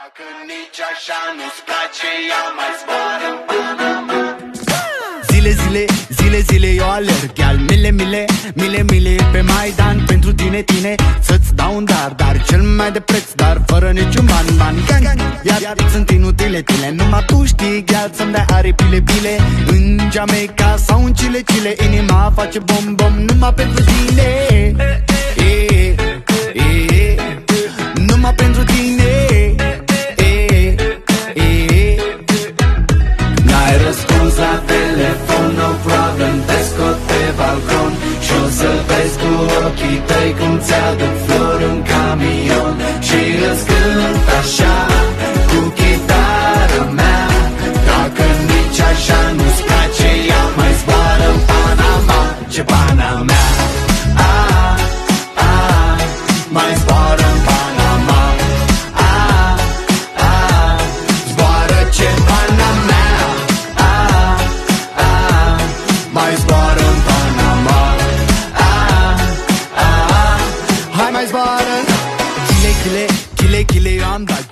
Dacă nici așa nu-ți place, ia mai zboară în Panama. Zile eu alerg, iar mile pe Maidan pentru tine, să-ți dau un dar cel mai de preț, dar fără niciun ban, gang. Iar sunt inutile, numai tu știi, gheal, să-mi dai aripile, în Jamaica sau în Chile, inima face bom, numai pentru tine, numai pentru tine. N-ai răspuns la telefon, no problem, te scot pe balcon și o să vezi cu ochii tăi cum ți-aduc flori în camion și îți cânt așa cu chitară mea. Dacă nici așa nu-ți place, ia mai zboară în Panama. Ce Panama, mai zboară în Panama. Zboară ce Panama, mai zboară în Panama. Hai mai zboară. Chile, eu am dat